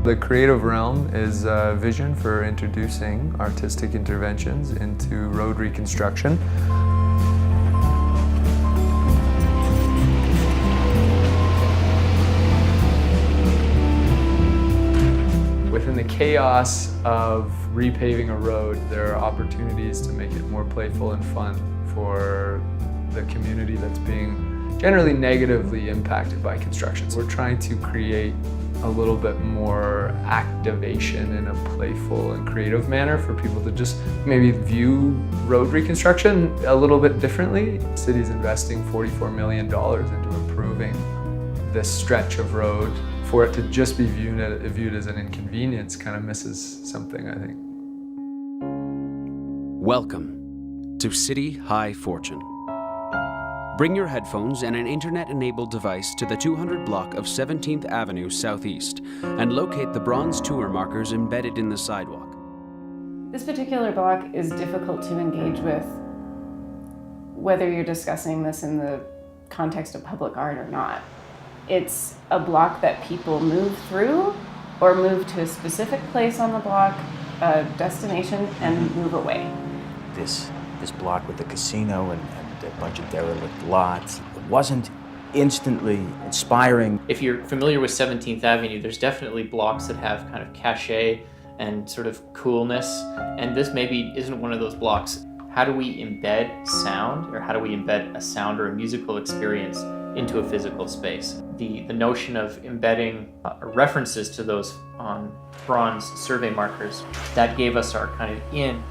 The creative realm is a vision for introducing artistic interventions into road reconstruction. Within the chaos of repaving a road, there are opportunities to make it more playful and fun for the community that's being generally negatively impacted by construction. We're trying to create a little bit more activation in a playful and creative manner for people to just maybe view road reconstruction a little bit differently. The city's investing $44 million into improving this stretch of road. For it to just be viewed as an inconvenience kind of misses something, I think. Welcome to City High Fortune. Bring your headphones and an internet-enabled device to the 200 block of 17th Avenue Southeast and locate the bronze tour markers embedded in the sidewalk. This particular block is difficult to engage with, whether you're discussing this in the context of public art or not. It's a block that people move through or move to a specific place on the block, a destination, and move away. This block with the casino and a bunch of derelict lots, it wasn't instantly inspiring. If you're familiar with 17th Avenue, there's definitely blocks that have kind of cachet and sort of coolness, and this maybe isn't one of those blocks. How do we embed sound, or how do we embed a sound or a musical experience into a physical space? The notion of embedding references to those on bronze survey markers, that gave us our kind of in.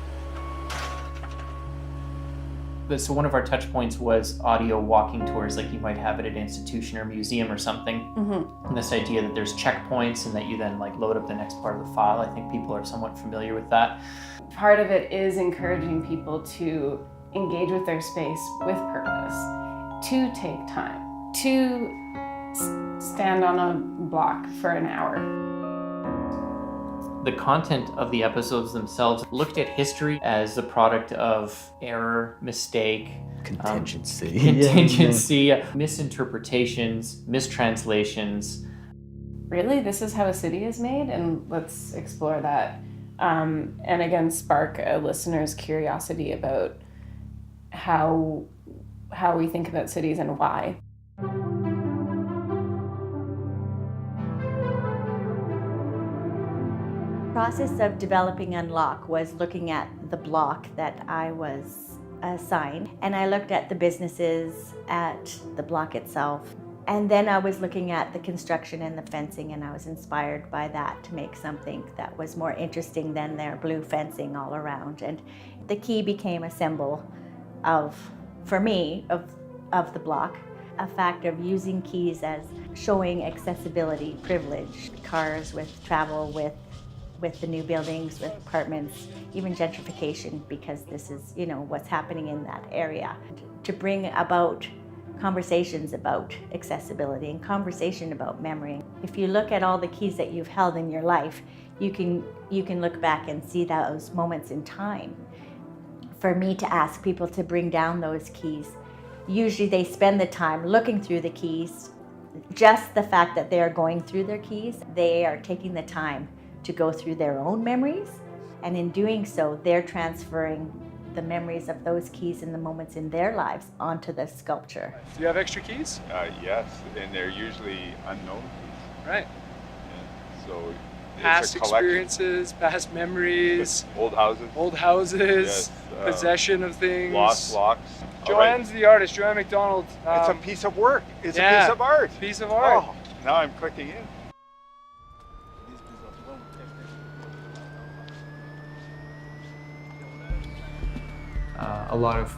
So one of our touch points was audio walking tours, like you might have at an institution or museum or something. Mm-hmm. And this idea that there's checkpoints and that you then like load up the next part of the file. I think people are somewhat familiar with that. Part of it is encouraging people to engage with their space with purpose, to take time, to stand on a block for an hour. The content of the episodes themselves looked at history as the product of error, mistake, Contingency, misinterpretations, mistranslations. Really, this is how a city is made? And let's explore that. And again, spark a listener's curiosity about how we think about cities and why. The process of developing Unlock was looking at the block that I was assigned, and I looked at the businesses at the block itself, and then I was looking at the construction and the fencing, and I was inspired by that to make something that was more interesting than their blue fencing all around. And the key became a symbol for me, of the block, a fact of using keys as showing accessibility, privilege, cars with travel, with the new buildings, with apartments, even gentrification, because this is, what's happening in that area. To bring about conversations about accessibility and conversation about memory. If you look at all the keys that you've held in your life, you can look back and see those moments in time. For me to ask people to bring down those keys, usually they spend the time looking through the keys. Just the fact that they are going through their keys, they are taking the time to go through their own memories, and in doing so, they're transferring the memories of those keys and the moments in their lives onto the sculpture. Do you have extra keys? Yes, and they're usually unknown keys. Right. Yeah. So Past experiences, past memories, old houses, yes, possession of things, lost locks. Joanne's the artist, Joanne McDonald. It's a piece of work. It's a piece of art. Piece of art. Oh, now I'm clicking in. A lot of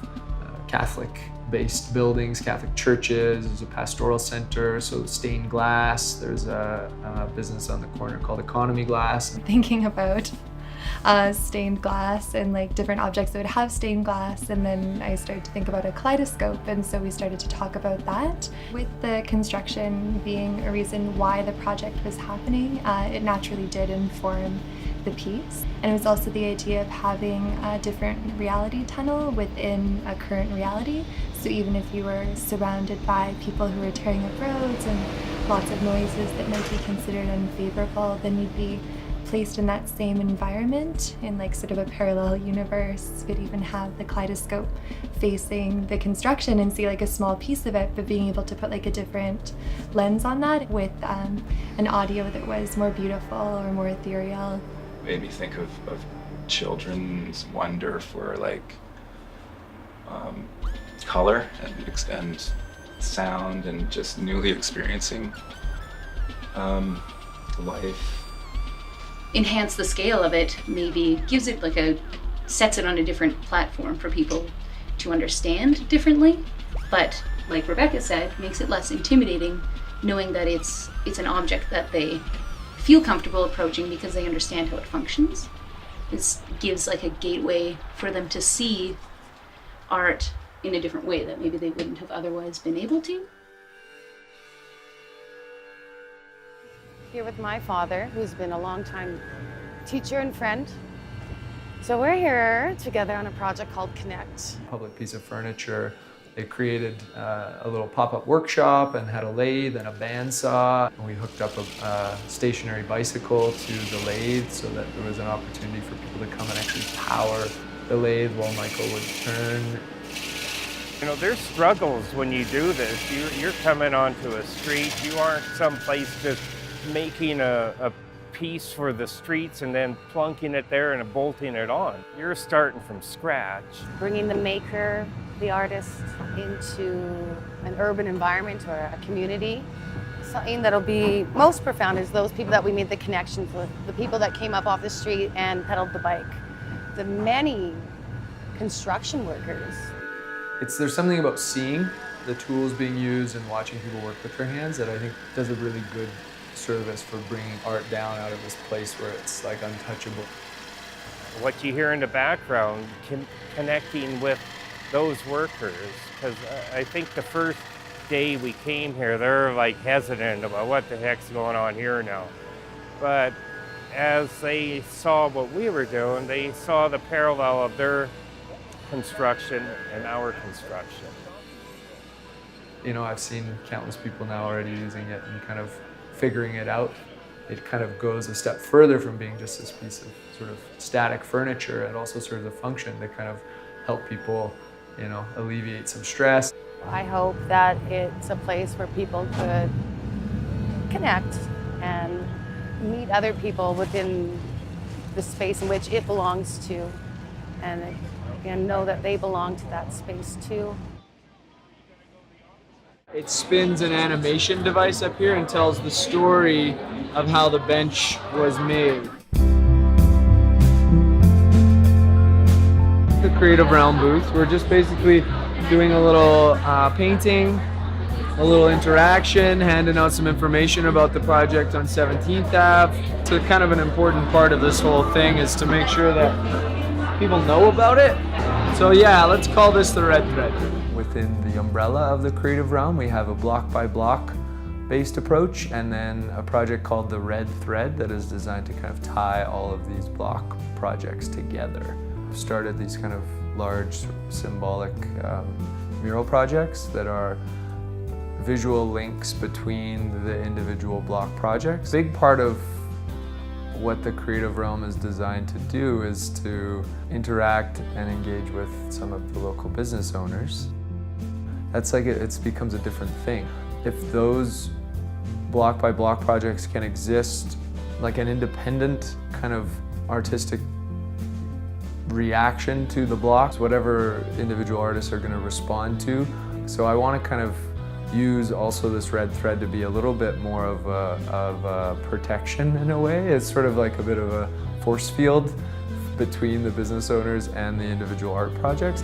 Catholic-based buildings, Catholic churches. There's a pastoral center, so stained glass. There's a business on the corner called Economy Glass. Thinking about stained glass and like different objects that would have stained glass, and then I started to think about a kaleidoscope, and so we started to talk about that. With the construction being a reason why the project was happening, it naturally did inform the piece. And it was also the idea of having a different reality tunnel within a current reality. So even if you were surrounded by people who were tearing up roads and lots of noises that might be considered unfavorable, then you'd be placed in that same environment in like sort of a parallel universe. You'd even have the kaleidoscope facing the construction and see like a small piece of it, but being able to put like a different lens on that with an audio that was more beautiful or more ethereal. Made me think of children's wonder for like color and sound and just newly experiencing life. Enhance the scale of it, maybe gives it sets it on a different platform for people to understand differently, but like Rebecca said, makes it less intimidating knowing that it's an object that they feel comfortable approaching because they understand how it functions. This gives like a gateway for them to see art in a different way that maybe they wouldn't have otherwise been able to. Here with my father, who's been a long-time teacher and friend. So we're here together on a project called Connect. Public piece of furniture. They created a little pop-up workshop and had a lathe and a bandsaw. And we hooked up a stationary bicycle to the lathe so that there was an opportunity for people to come and actually power the lathe while Michael would turn. You know, there's struggles when you do this. You're coming onto a street. You aren't someplace just making a piece for the streets and then plunking it there and bolting it on. You're starting from scratch. Bringing the maker, the artist, into an urban environment or a community. Something that'll be most profound is those people that we made the connections with, the people that came up off the street and pedaled the bike, the many construction workers. There's something about seeing the tools being used and watching people work with their hands that I think does a really good service for bringing art down out of this place where it's like untouchable. What you hear in the background, connecting with those workers, because I think the first day we came here, they're like hesitant about what the heck's going on here now. But as they saw what we were doing, they saw the parallel of their construction and our construction. You know, I've seen countless people now already using it and kind of figuring it out. It kind of goes a step further from being just this piece of sort of static furniture. It also serves a function to kind of help people, you know, alleviate some stress. I hope that it's a place where people could connect and meet other people within the space in which it belongs to, and again, know that they belong to that space too. It spins an animation device up here and tells the story of how the bench was made. The Creative Realm booth, we're just basically doing a little painting, a little interaction, handing out some information about the project on 17th Ave. So kind of an important part of this whole thing is to make sure that people know about it. So yeah, let's call this the Red Thread. Within the umbrella of the Creative Realm, we have a block-by-block based approach, and then a project called the Red Thread that is designed to kind of tie all of these block projects together. We've started these kind of large symbolic mural projects that are visual links between the individual block projects. A big part of what the Creative Realm is designed to do is to interact and engage with some of the local business owners. That's like it becomes a different thing. If those block by block projects can exist like an independent kind of artistic reaction to the blocks, whatever individual artists are going to respond to. So I want to kind of use also this red thread to be a little bit more of a protection in a way. It's sort of like a bit of a force field between the business owners and the individual art projects.